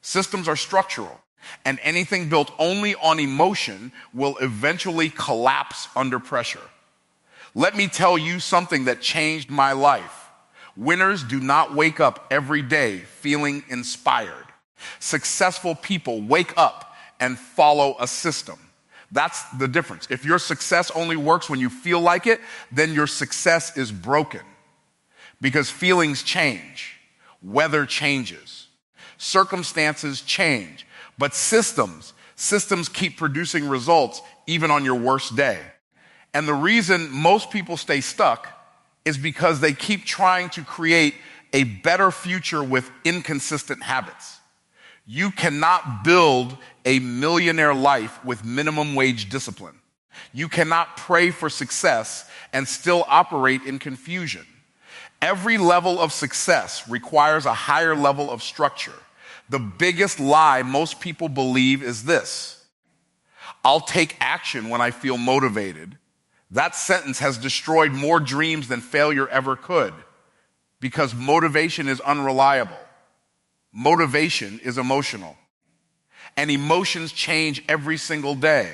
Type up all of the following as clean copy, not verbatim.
Systems are structural, and anything built only on emotion will eventually collapse under pressure. Let me tell you something that changed my life. Winners do not wake up every day feeling inspired. Successful people wake up and follow a system. That's the difference. If your success only works when you feel like it, then your success is broken. Because feelings change, weather changes, circumstances change, but systems keep producing results even on your worst day. And the reason most people stay stuck is because they keep trying to create a better future with inconsistent habits. You cannot build a millionaire life with minimum wage discipline. You cannot pray for success and still operate in confusion. Every level of success requires a higher level of structure. The biggest lie most people believe is this: I'll take action when I feel motivated. That sentence has destroyed more dreams than failure ever could, because motivation is unreliable. Motivation is emotional, and emotions change every single day.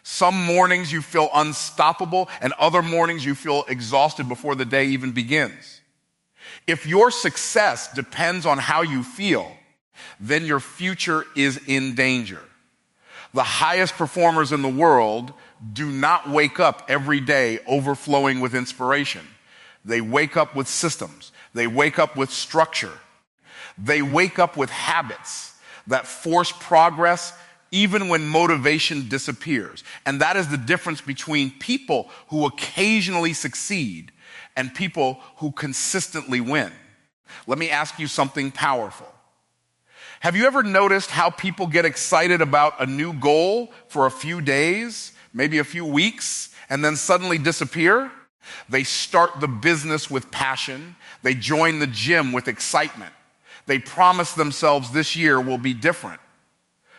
Some mornings you feel unstoppable, and other mornings you feel exhausted before the day even begins. If your success depends on how you feel, then your future is in danger. The highest performers in the world do not wake up every day overflowing with inspiration. They wake up with systems. They wake up with structure. They wake up with habits that force progress even when motivation disappears. And that is the difference between people who occasionally succeed and people who consistently win. Let me ask you something powerful. Have you ever noticed how people get excited about a new goal for a few days, maybe a few weeks, and then suddenly disappear? They start the business with passion. They join the gym with excitement. They promise themselves this year will be different.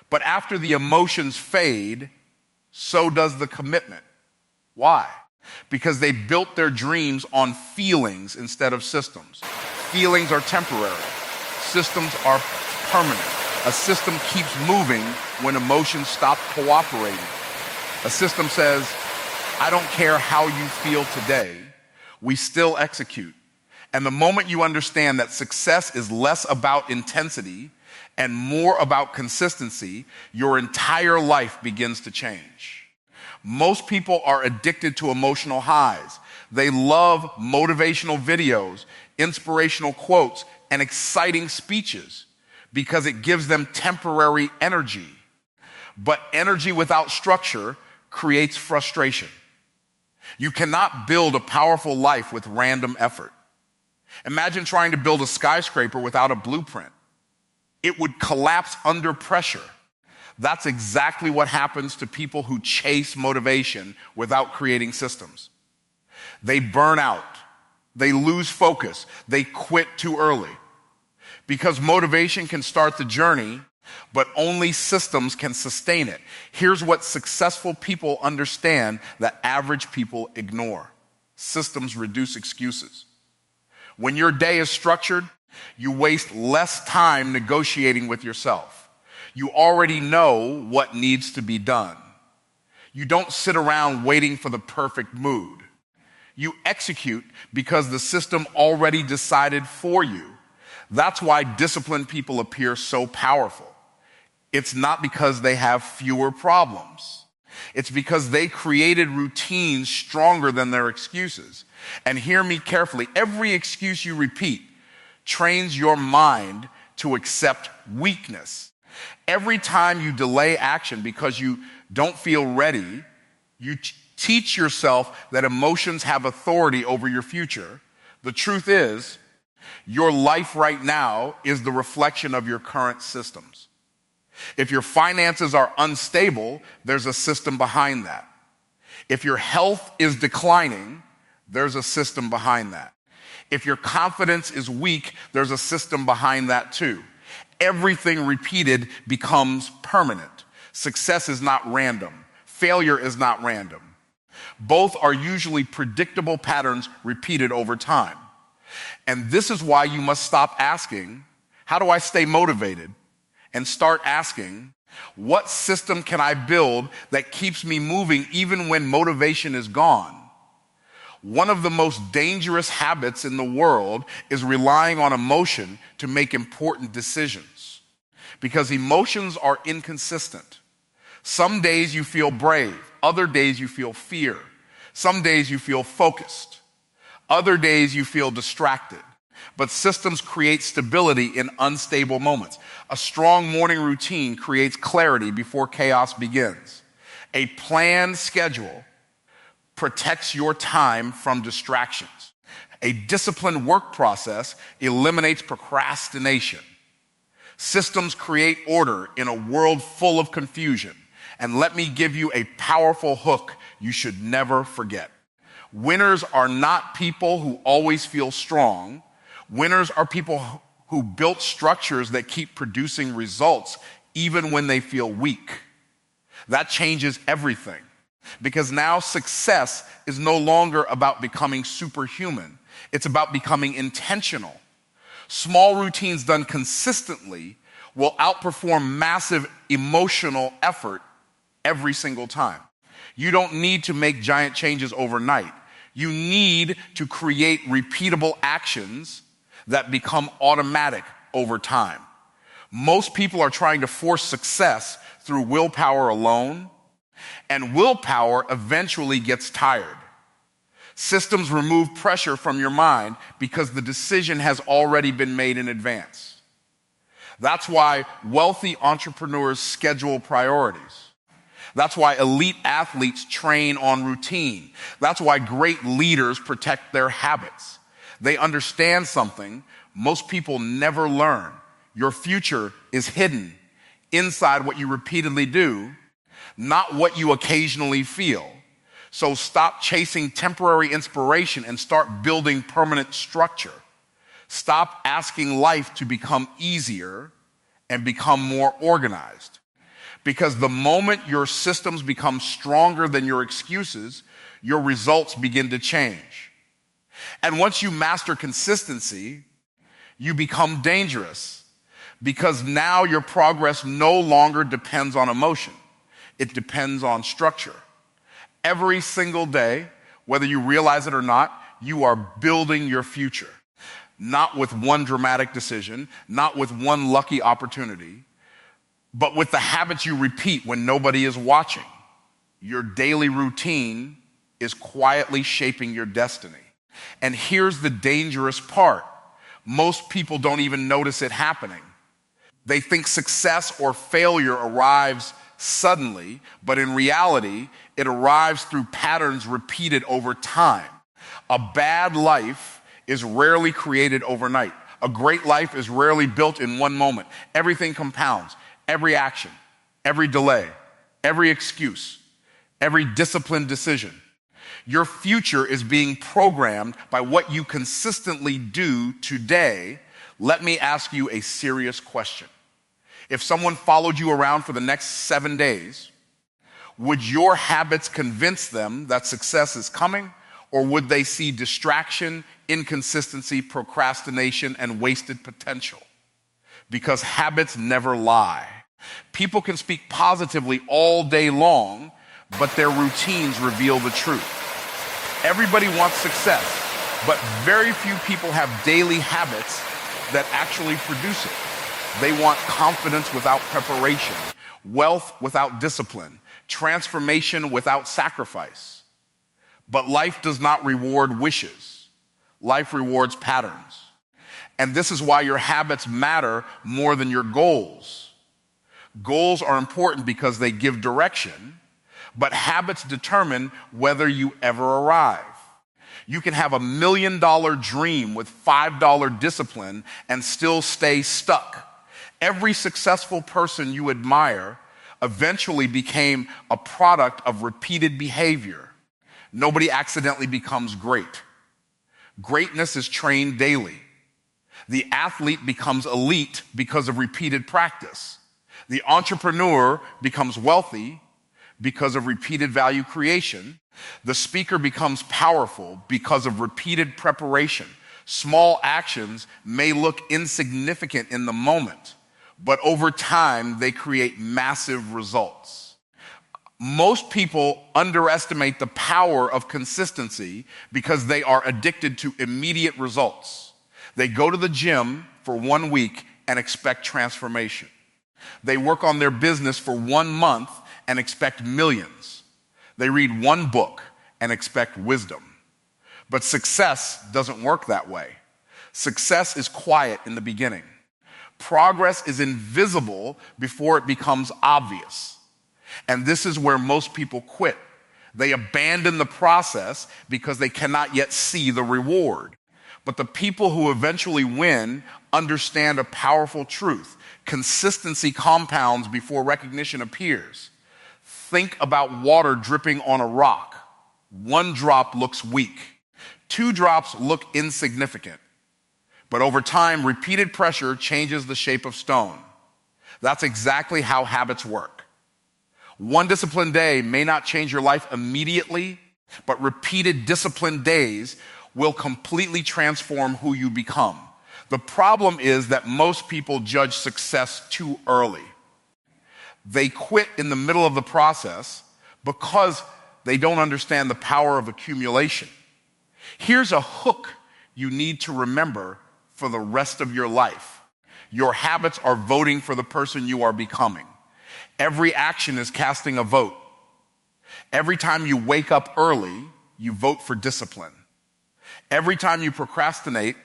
But after the emotions fade, so does the commitment. Why? Because they built their dreams on feelings instead of systems. Feelings are temporary. Systems are permanent. A system keeps moving when emotions stop cooperating. A system says, I don't care how you feel today, we still execute. And the moment you understand that success is less about intensity and more about consistency, your entire life begins to change. Most people are addicted to emotional highs. They love motivational videos, inspirational quotes, and exciting speeches because it gives them temporary energy. But energy without structure creates frustration. You cannot build a powerful life with random effort. Imagine trying to build a skyscraper without a blueprint. It would collapse under pressure. That's exactly what happens to people who chase motivation without creating systems. They burn out. They lose focus. They quit too early. Because motivation can start the journey, but only systems can sustain it. Here's what successful people understand that average people ignore. Systems reduce excuses. When your day is structured, you waste less time negotiating with yourself. You already know what needs to be done. You don't sit around waiting for the perfect mood. You execute because the system already decided for you. That's why disciplined people appear so powerful. It's not because they have fewer problems. It's because they created routines stronger than their excuses. And hear me carefully, every excuse you repeat trains your mind to accept weakness. Every time you delay action because you don't feel ready, you teach yourself that emotions have authority over your future. The truth is, your life right now is the reflection of your current systems. If your finances are unstable, there's a system behind that. If your health is declining, there's a system behind that. If your confidence is weak, there's a system behind that too. Everything repeated becomes permanent. Success is not random. Failure is not random. Both are usually predictable patterns repeated over time. And this is why you must stop asking, how do I stay motivated? and start asking, what system can I build that keeps me moving even when motivation is gone? One of the most dangerous habits in the world is relying on emotion to make important decisions, because emotions are inconsistent. Some days you feel brave, other days you feel fear. Some days you feel focused, other days you feel distracted. But systems create stability in unstable moments. A strong morning routine creates clarity before chaos begins. A planned schedule protects your time from distractions. A disciplined work process eliminates procrastination. Systems create order in a world full of confusion. And let me give you a powerful hook you should never forget. Winners are not people who always feel strong. Winners are people who built structures that keep producing results even when they feel weak. That changes everything, because now success is no longer about becoming superhuman. It's about becoming intentional. Small routines done consistently will outperform massive emotional effort every single time. You don't need to make giant changes overnight. You need to create repeatable actions that become automatic over time. Most people are trying to force success through willpower alone, and willpower eventually gets tired. Systems remove pressure from your mind because the decision has already been made in advance. That's why wealthy entrepreneurs schedule priorities. That's why elite athletes train on routine. That's why great leaders protect their habits. They understand something most people never learn. Your future is hidden inside what you repeatedly do, not what you occasionally feel. So stop chasing temporary inspiration and start building permanent structure. Stop asking life to become easier and become more organized. Because the moment your systems become stronger than your excuses, your results begin to change. And once you master consistency, you become dangerous, because now your progress no longer depends on emotion. It depends on structure. Every single day, whether you realize it or not, you are building your future. Not with one dramatic decision, not with one lucky opportunity, but with the habits you repeat when nobody is watching. Your daily routine is quietly shaping your destiny. And here's the dangerous part. Most people don't even notice it happening. They think success or failure arrives suddenly, but in reality, it arrives through patterns repeated over time. A bad life is rarely created overnight. A great life is rarely built in one moment. Everything compounds. Every action, every delay, every excuse, every disciplined decision. Your future is being programmed by what you consistently do today. Let me ask you a serious question. If someone followed you around for the next 7 days, would your habits convince them that success is coming, or would they see distraction, inconsistency, procrastination, and wasted potential? Because habits never lie. People can speak positively all day long, but their routines reveal the truth. Everybody wants success, but very few people have daily habits that actually produce it. They want confidence without preparation, wealth without discipline, transformation without sacrifice. But life does not reward wishes. Life rewards patterns. And this is why your habits matter more than your goals. Goals are important because they give direction, but habits determine whether you ever arrive. You can have $1 million dream with $5 discipline and still stay stuck. Every successful person you admire eventually became a product of repeated behavior. Nobody accidentally becomes great. Greatness is trained daily. The athlete becomes elite because of repeated practice. The entrepreneur becomes wealthy because of repeated value creation. The speaker becomes powerful because of repeated preparation. Small actions may look insignificant in the moment, but over time, they create massive results. Most people underestimate the power of consistency because they are addicted to immediate results. They go to the gym for 1 week and expect transformation. They work on their business for 1 month and expect millions. They read 1 book and expect wisdom. But success doesn't work that way. Success is quiet in the beginning. Progress is invisible before it becomes obvious. And this is where most people quit. They abandon the process because they cannot yet see the reward. But the people who eventually win understand a powerful truth. Consistency compounds before recognition appears. Think about water dripping on a rock. 1 drop looks weak. 2 drops look insignificant. But over time, repeated pressure changes the shape of stone. That's exactly how habits work. 1 disciplined day may not change your life immediately, but repeated disciplined days will completely transform who you become. The problem is that most people judge success too early. They quit in the middle of the process because they don't understand the power of accumulation. Here's a hook you need to remember for the rest of your life. Your habits are voting for the person you are becoming. Every action is casting a vote. Every time you wake up early, you vote for discipline. Every time you procrastinate,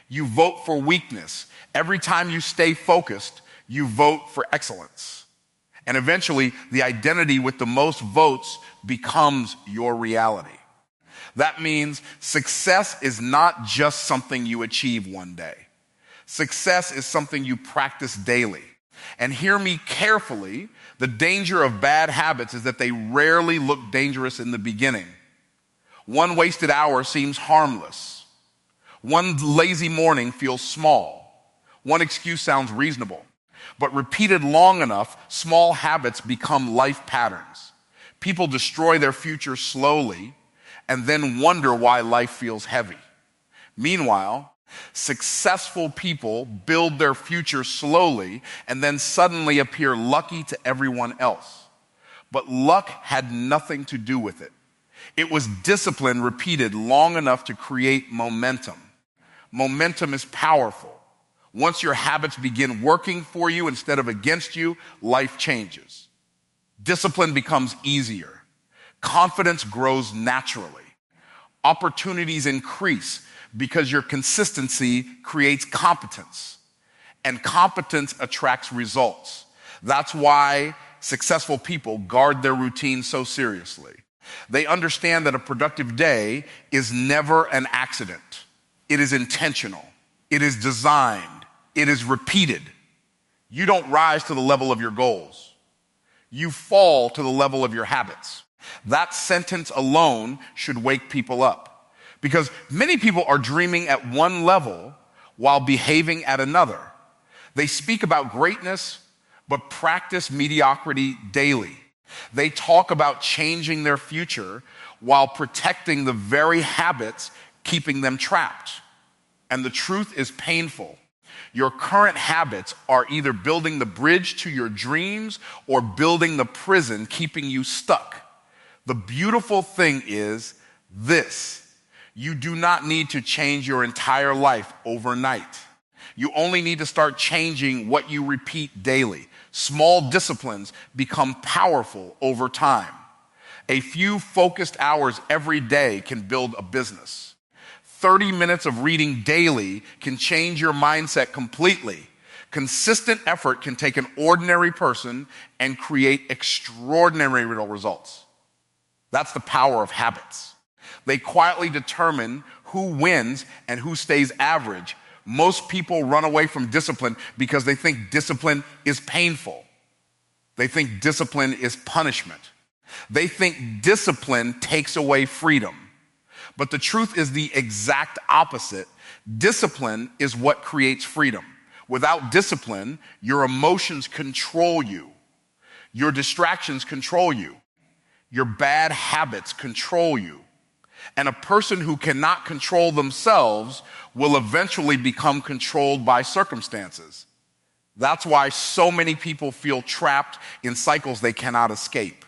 you vote for weakness. Every time you stay focused, you vote for excellence. And eventually, the identity with the most votes becomes your reality. That means success is not just something you achieve one day. Success is something you practice daily. And hear me carefully, the danger of bad habits is that they rarely look dangerous in the beginning. 1 wasted hour seems harmless. 1 lazy morning feels small. 1 excuse sounds reasonable. But repeated long enough, small habits become life patterns. People destroy their future slowly and then wonder why life feels heavy. Meanwhile, successful people build their future slowly and then suddenly appear lucky to everyone else. But luck had nothing to do with it. It was discipline repeated long enough to create momentum. Momentum is powerful. Once your habits begin working for you instead of against you, life changes. Discipline becomes easier. Confidence grows naturally. Opportunities increase because your consistency creates competence, and competence attracts results. That's why successful people guard their routine so seriously. They understand that a productive day is never an accident. It is intentional. It is designed. It is repeated. You don't rise to the level of your goals. You fall to the level of your habits. That sentence alone should wake people up, because many people are dreaming at one level while behaving at another. They speak about greatness, but practice mediocrity daily. They talk about changing their future while protecting the very habits keeping them trapped. And the truth is painful. Your current habits are either building the bridge to your dreams or building the prison keeping you stuck. The beautiful thing is this: you do not need to change your entire life overnight. You only need to start changing what you repeat daily. Small disciplines become powerful over time. A few focused hours every day can build a business. 30 minutes of reading daily can change your mindset completely. Consistent effort can take an ordinary person and create extraordinary results. That's the power of habits. They quietly determine who wins and who stays average. Most people run away from discipline because they think discipline is painful. They think discipline is punishment. They think discipline takes away freedom. But the truth is the exact opposite. Discipline is what creates freedom. Without discipline, your emotions control you. Your distractions control you. Your bad habits control you. And a person who cannot control themselves will eventually become controlled by circumstances. That's why so many people feel trapped in cycles they cannot escape.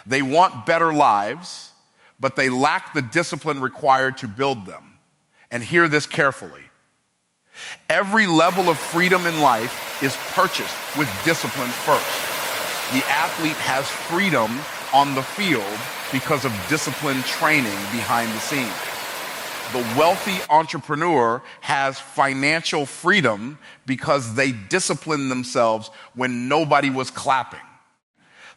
They want better lives, but they lack the discipline required to build them. And hear this carefully. Every level of freedom in life is purchased with discipline first. The athlete has freedom on the field because of disciplined training behind the scenes. The wealthy entrepreneur has financial freedom because they disciplined themselves when nobody was clapping.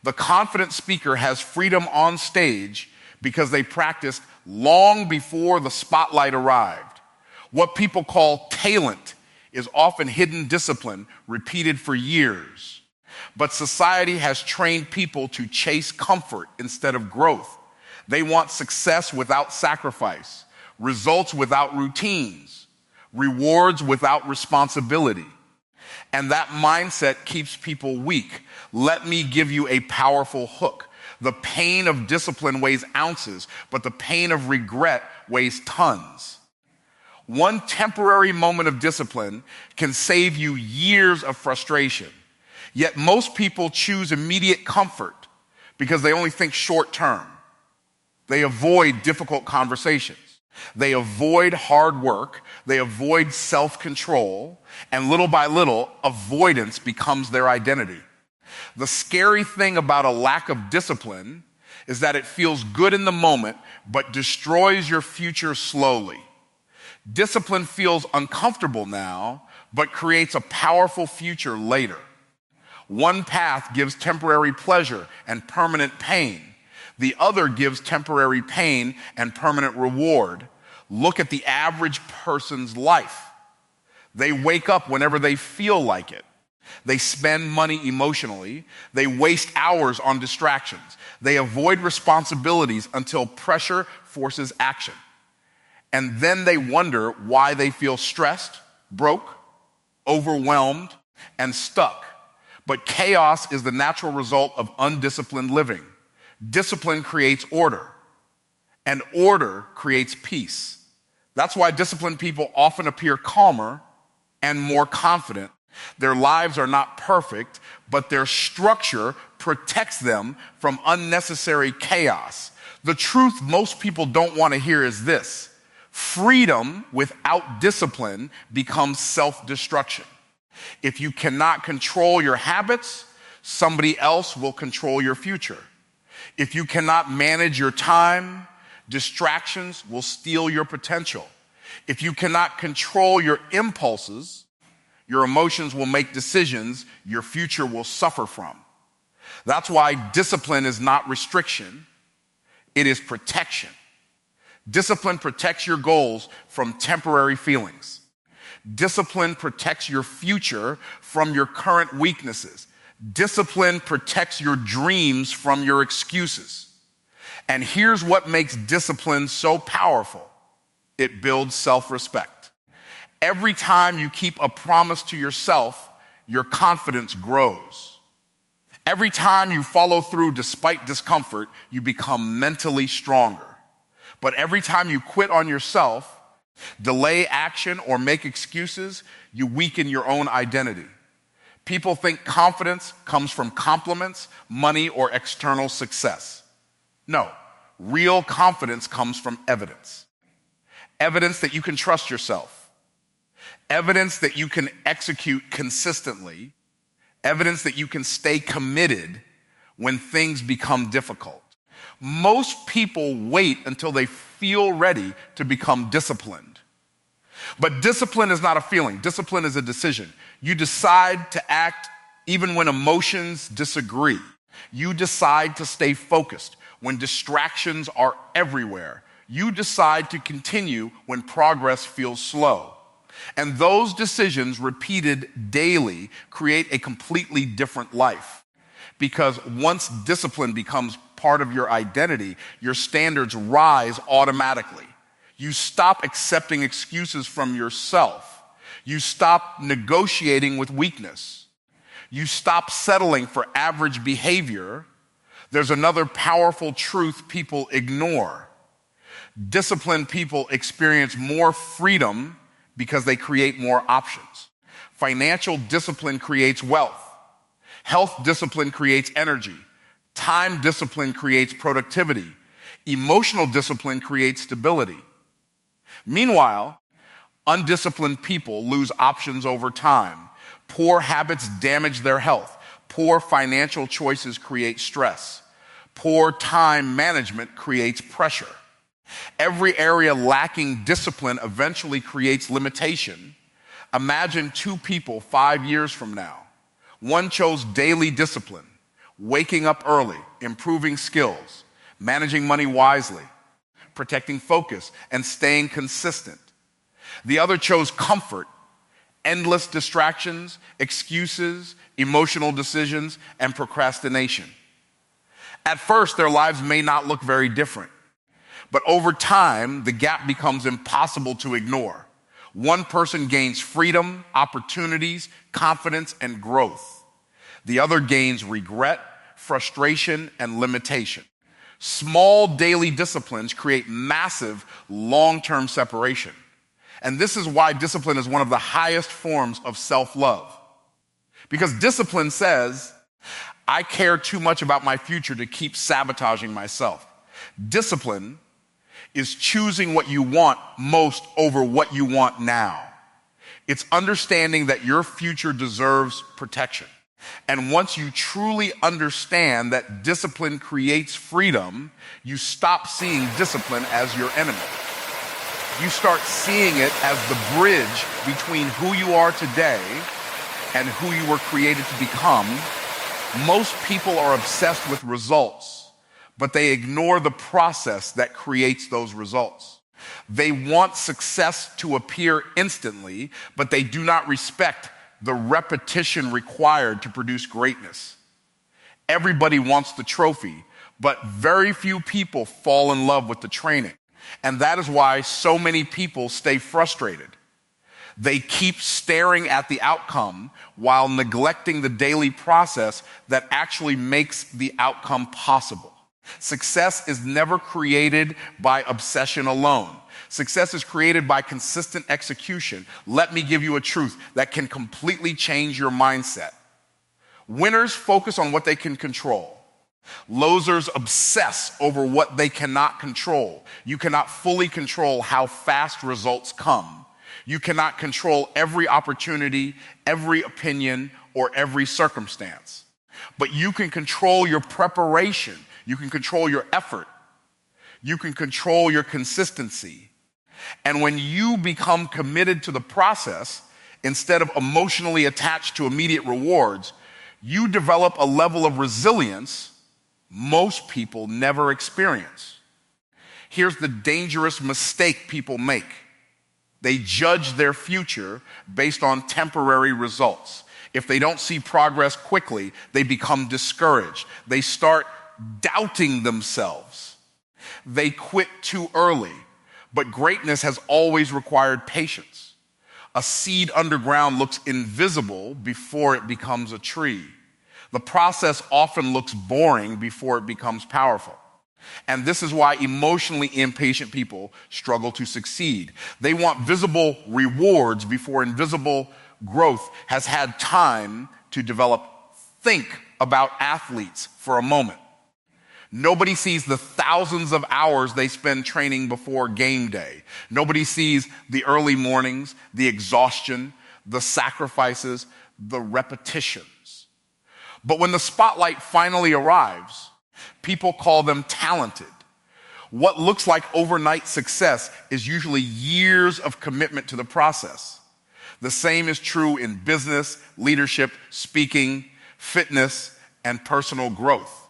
The confident speaker has freedom on stage because they practiced long before the spotlight arrived. What people call talent is often hidden discipline repeated for years. But society has trained people to chase comfort instead of growth. They want success without sacrifice, results without routines, rewards without responsibility. And that mindset keeps people weak. Let me give you a powerful hook. The pain of discipline weighs ounces, but the pain of regret weighs tons. One temporary moment of discipline can save you years of frustration. Yet most people choose immediate comfort because they only think short term. They avoid difficult conversations. They avoid hard work. They avoid self-control. And little by little, avoidance becomes their identity. The scary thing about a lack of discipline is that it feels good in the moment, but destroys your future slowly. Discipline feels uncomfortable now, but creates a powerful future later. One path gives temporary pleasure and permanent pain. The other gives temporary pain and permanent reward. Look at the average person's life. They wake up whenever they feel like it. They spend money emotionally. They waste hours on distractions. They avoid responsibilities until pressure forces action. And then they wonder why they feel stressed, broke, overwhelmed, and stuck. But chaos is the natural result of undisciplined living. Discipline creates order, and order creates peace. That's why disciplined people often appear calmer and more confident. Their lives are not perfect, but their structure protects them from unnecessary chaos. The truth most people don't want to hear is this: freedom without discipline becomes self-destruction. If you cannot control your habits, somebody else will control your future. If you cannot manage your time, distractions will steal your potential. If you cannot control your impulses, your emotions will make decisions your future will suffer from. That's why discipline is not restriction, it is protection. Discipline protects your goals from temporary feelings. Discipline protects your future from your current weaknesses. Discipline protects your dreams from your excuses. And here's what makes discipline so powerful. It builds self-respect. Every time you keep a promise to yourself, your confidence grows. Every time you follow through despite discomfort, you become mentally stronger. But every time you quit on yourself, delay action, or make excuses, you weaken your own identity. People think confidence comes from compliments, money, or external success. No, real confidence comes from evidence. Evidence that you can trust yourself. Evidence that you can execute consistently. Evidence that you can stay committed when things become difficult. Most people wait until they feel ready to become disciplined. But discipline is not a feeling. Discipline is a decision. You decide to act even when emotions disagree. You decide to stay focused when distractions are everywhere. You decide to continue when progress feels slow. And those decisions, repeated daily, create a completely different life. Because once discipline becomes part of your identity, your standards rise automatically. You stop accepting excuses from yourself. You stop negotiating with weakness. You stop settling for average behavior. There's another powerful truth people ignore. Disciplined people experience more freedom because they create more options. Financial discipline creates wealth. Health discipline creates energy. Time discipline creates productivity. Emotional discipline creates stability. Meanwhile, undisciplined people lose options over time. Poor habits damage their health. Poor financial choices create stress. Poor time management creates pressure. Every area lacking discipline eventually creates limitation. Imagine two people 5 years from now. One chose daily discipline, waking up early, improving skills, managing money wisely, protecting focus, and staying consistent. The other chose comfort, endless distractions, excuses, emotional decisions, and procrastination. At first, their lives may not look very different, but over time, the gap becomes impossible to ignore. One person gains freedom, opportunities, confidence, and growth. The other gains regret, frustration, and limitation. Small daily disciplines create massive long-term separation. And this is why discipline is one of the highest forms of self-love. Because discipline says, I care too much about my future to keep sabotaging myself. Discipline is choosing what you want most over what you want now. It's understanding that your future deserves protection. And once you truly understand that discipline creates freedom, you stop seeing discipline as your enemy. You start seeing it as the bridge between who you are today and who you were created to become. Most people are obsessed with results, but they ignore the process that creates those results. They want success to appear instantly, but they do not respect the repetition required to produce greatness. Everybody wants the trophy, but very few people fall in love with the training. And that is why so many people stay frustrated. They keep staring at the outcome while neglecting the daily process that actually makes the outcome possible. Success is never created by obsession alone. Success is created by consistent execution. Let me give you a truth that can completely change your mindset. Winners focus on what they can control. Losers obsess over what they cannot control. You cannot fully control how fast results come. You cannot control every opportunity, every opinion, or every circumstance. But you can control your preparation. You can control your effort. You can control your consistency. And when you become committed to the process, instead of emotionally attached to immediate rewards, you develop a level of resilience most people never experience. Here's the dangerous mistake people make. They judge their future based on temporary results. If they don't see progress quickly, they become discouraged. They start doubting themselves. They quit too early. But greatness has always required patience. A seed underground looks invisible before it becomes a tree. The process often looks boring before it becomes powerful. And this is why emotionally impatient people struggle to succeed. They want visible rewards before invisible growth has had time to develop. Think about athletes for a moment. Nobody sees the thousands of hours they spend training before game day. Nobody sees the early mornings, the exhaustion, the sacrifices, the repetitions. But when the spotlight finally arrives, people call them talented. What looks like overnight success is usually years of commitment to the process. The same is true in business, leadership, speaking, fitness, and personal growth.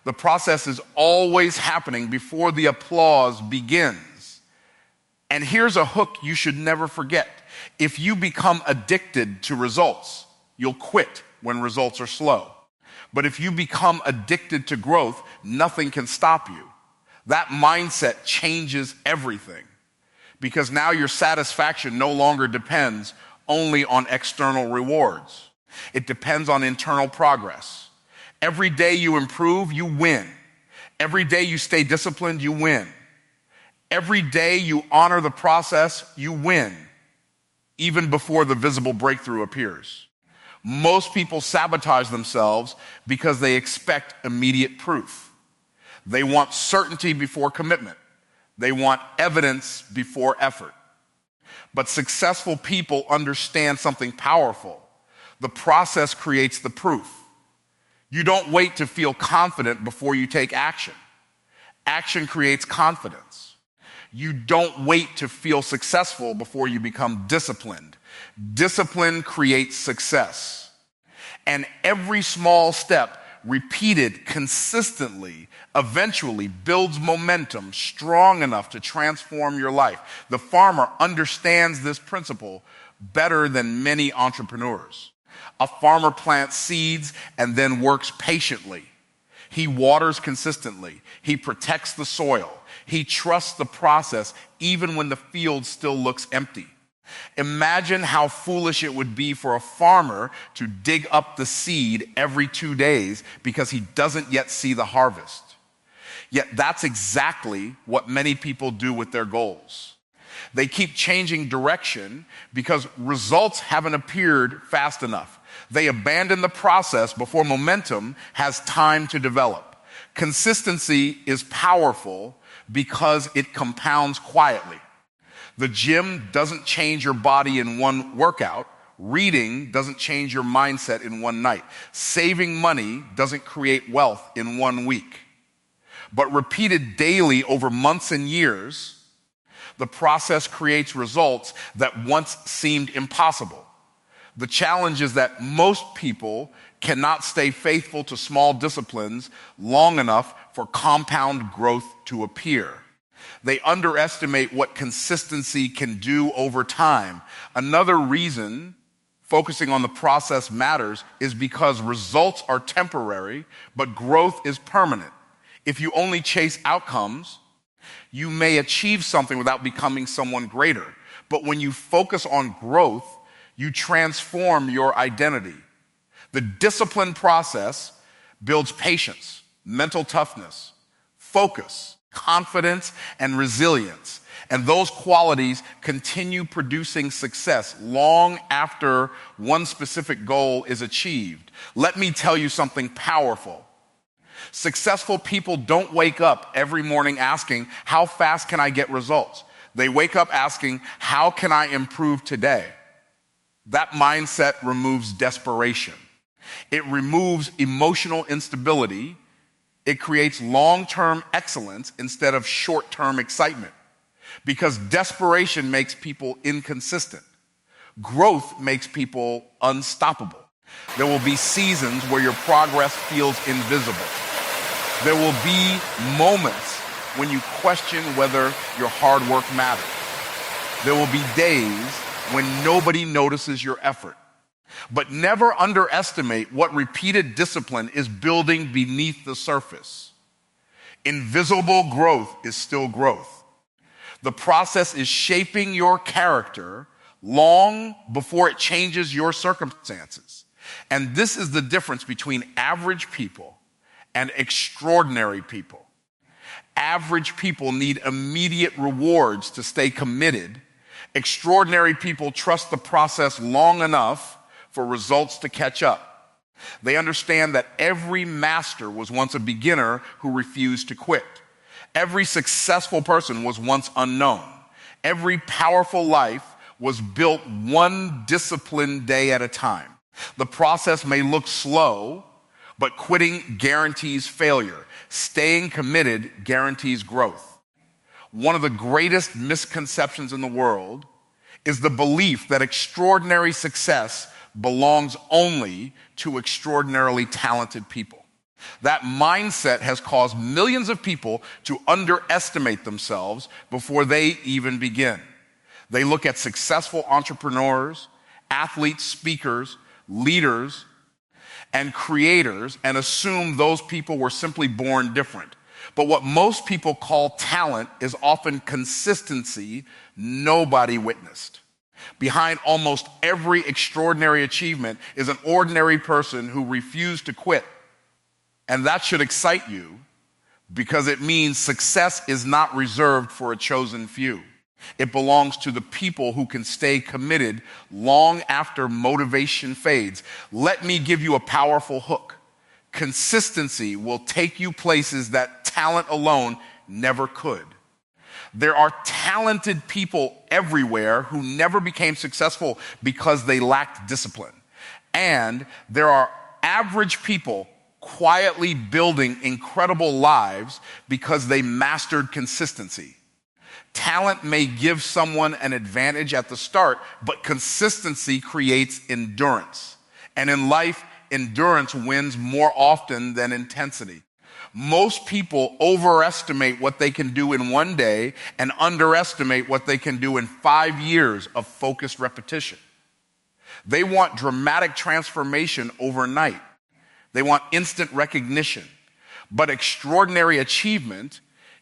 The process is always happening before the applause begins. And here's a hook you should never forget. If you become addicted to results, you'll quit when results are slow. But if you become addicted to growth, nothing can stop you. That mindset changes everything, because now your satisfaction no longer depends only on external rewards. It depends on internal progress. Every day you improve, you win. Every day you stay disciplined, you win. Every day you honor the process, you win. even before the visible breakthrough appears. Most people sabotage themselves because they expect immediate proof. They want certainty before commitment. They want evidence before effort. But successful people understand something powerful. The process creates the proof. You don't wait to feel confident before you take action. Action creates confidence. You don't wait to feel successful before you become disciplined. Discipline creates success. And every small step, repeated consistently, eventually builds momentum strong enough to transform your life. The farmer understands this principle better than many entrepreneurs. A farmer plants seeds and then works patiently. He waters consistently. He protects the soil. He trusts the process even when the field still looks empty. Imagine how foolish it would be for a farmer to dig up the seed every 2 days because he doesn't yet see the harvest. Yet that's exactly what many people do with their goals. They keep changing direction because results haven't appeared fast enough. They abandon the process before momentum has time to develop. Consistency is powerful because it compounds quietly. The gym doesn't change your body in one workout. Reading doesn't change your mindset in one night. Saving money doesn't create wealth in 1 week. But repeated daily over months and years, the process creates results that once seemed impossible. The challenge is that most people cannot stay faithful to small disciplines long enough for compound growth to appear. They underestimate what consistency can do over time. Another reason focusing on the process matters is because results are temporary, but growth is permanent. If you only chase outcomes, you may achieve something without becoming someone greater. But when you focus on growth, you transform your identity. The discipline process builds patience, mental toughness, focus, confidence, and resilience. And those qualities continue producing success long after one specific goal is achieved. Let me tell you something powerful. Successful people don't wake up every morning asking, how fast can I get results? They wake up asking, how can I improve today? That mindset removes desperation. It removes emotional instability. It creates long-term excellence instead of short-term excitement. Because desperation makes people inconsistent. Growth makes people unstoppable. There will be seasons where your progress feels invisible. There will be moments when you question whether your hard work matters. There will be days when nobody notices your effort. But never underestimate what repeated discipline is building beneath the surface. Invisible growth is still growth. The process is shaping your character long before it changes your circumstances. And this is the difference between average people and extraordinary people. Average people need immediate rewards to stay committed. Extraordinary people trust the process long enough for results to catch up. They understand that every master was once a beginner who refused to quit. Every successful person was once unknown. Every powerful life was built one disciplined day at a time. The process may look slow, but quitting guarantees failure. Staying committed guarantees growth. One of the greatest misconceptions in the world is the belief that extraordinary success belongs only to extraordinarily talented people. That mindset has caused millions of people to underestimate themselves before they even begin. They look at successful entrepreneurs, athletes, speakers, leaders, and creators and assume those people were simply born different. But what most people call talent is often consistency nobody witnessed. Behind almost every extraordinary achievement is an ordinary person who refused to quit. And that should excite you because it means success is not reserved for a chosen few. It belongs to the people who can stay committed long after motivation fades. Let me give you a powerful hook. Consistency will take you places that talent alone never could. There are talented people everywhere who never became successful because they lacked discipline. And there are average people quietly building incredible lives because they mastered consistency. Talent may give someone an advantage at the start, but consistency creates endurance. And in life, endurance wins more often than intensity. Most people overestimate what they can do in one day and underestimate what they can do in 5 years of focused repetition. They want dramatic transformation overnight. They want instant recognition. But extraordinary achievement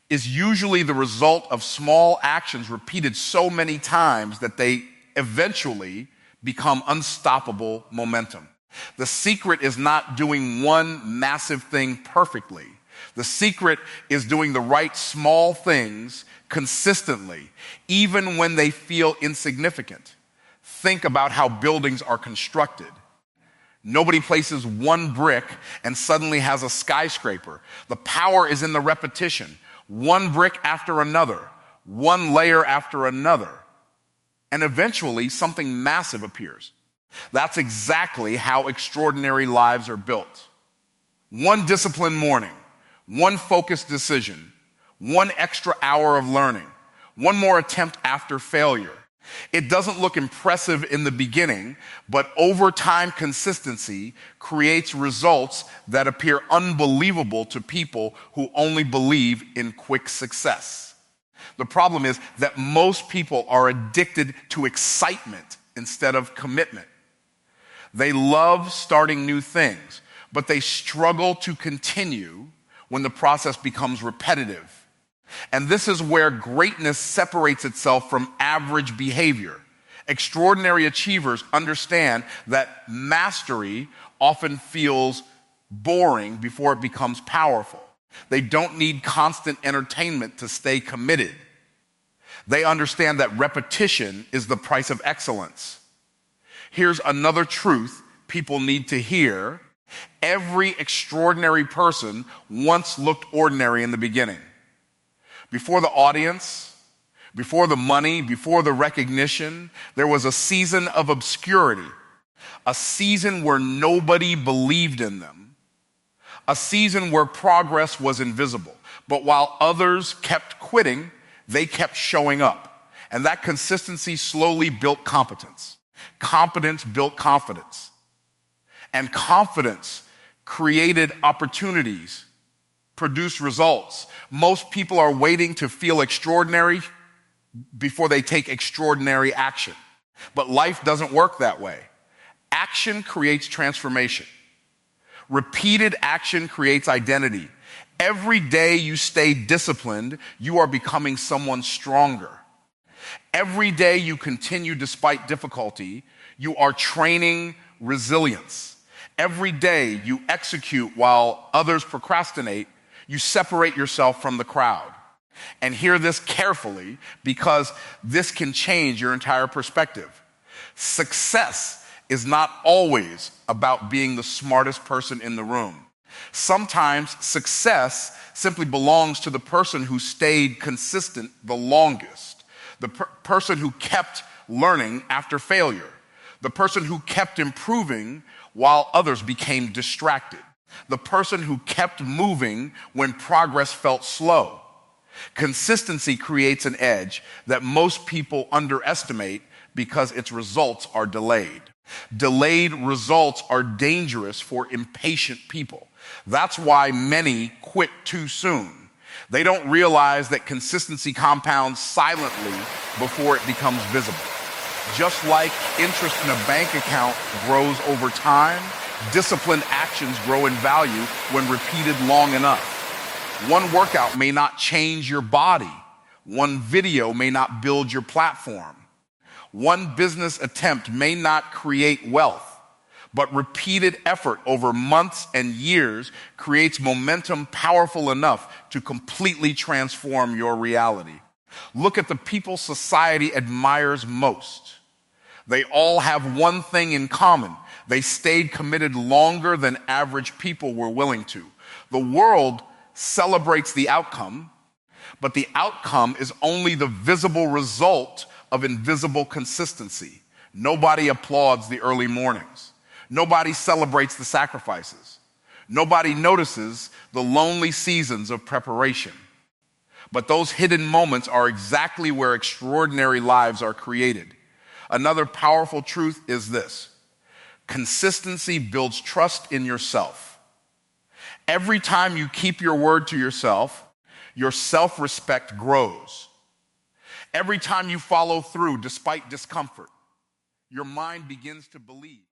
is usually the result of small actions repeated so many times that they eventually become unstoppable momentum. The secret is not doing one massive thing perfectly. The secret is doing the right small things consistently, even when they feel insignificant. Think about how buildings are constructed. Nobody places one brick and suddenly has a skyscraper. The power is in the repetition. One brick after another, one layer after another, and eventually something massive appears. That's exactly how extraordinary lives are built. One disciplined morning, one focused decision, one extra hour of learning, one more attempt after failure. It doesn't look impressive in the beginning, but over time, consistency creates results that appear unbelievable to people who only believe in quick success. The problem is that most people are addicted to excitement instead of commitment. They love starting new things, but they struggle to continue when the process becomes repetitive. And this is where greatness separates itself from average behavior. Extraordinary achievers understand that mastery often feels boring before it becomes powerful. They don't need constant entertainment to stay committed. They understand that repetition is the price of excellence. Here's another truth people need to hear. Every extraordinary person once looked ordinary in the beginning. Before the audience, before the money, before the recognition, there was a season of obscurity, a season where nobody believed in them, a season where progress was invisible. But while others kept quitting, they kept showing up. And that consistency slowly built competence. Competence built confidence. And confidence created opportunities, produced results. Most people are waiting to feel extraordinary before they take extraordinary action. But life doesn't work that way. Action creates transformation. Repeated action creates identity. Every day you stay disciplined, you are becoming someone stronger. Every day you continue despite difficulty, you are training resilience. Every day you execute while others procrastinate, you separate yourself from the crowd. And hear this carefully, because this can change your entire perspective. Success is not always about being the smartest person in the room. Sometimes success simply belongs to the person who stayed consistent the longest, the person who kept learning after failure, the person who kept improving while others became distracted, the person who kept moving when progress felt slow. Consistency creates an edge that most people underestimate because its results are delayed. Delayed results are dangerous for impatient people. That's why many quit too soon. They don't realize that consistency compounds silently before it becomes visible. Just like interest in a bank account grows over time, disciplined actions grow in value when repeated long enough. One workout may not change your body. One video may not build your platform. One business attempt may not create wealth, but repeated effort over months and years creates momentum powerful enough to completely transform your reality. Look at the people society admires most. They all have one thing in common. They stayed committed longer than average people were willing to. The world celebrates the outcome, but the outcome is only the visible result of invisible consistency. Nobody applauds the early mornings. Nobody celebrates the sacrifices. Nobody notices the lonely seasons of preparation. But those hidden moments are exactly where extraordinary lives are created. Another powerful truth is this: consistency builds trust in yourself. Every time you keep your word to yourself, your self-respect grows. Every time you follow through despite discomfort, your mind begins to believe.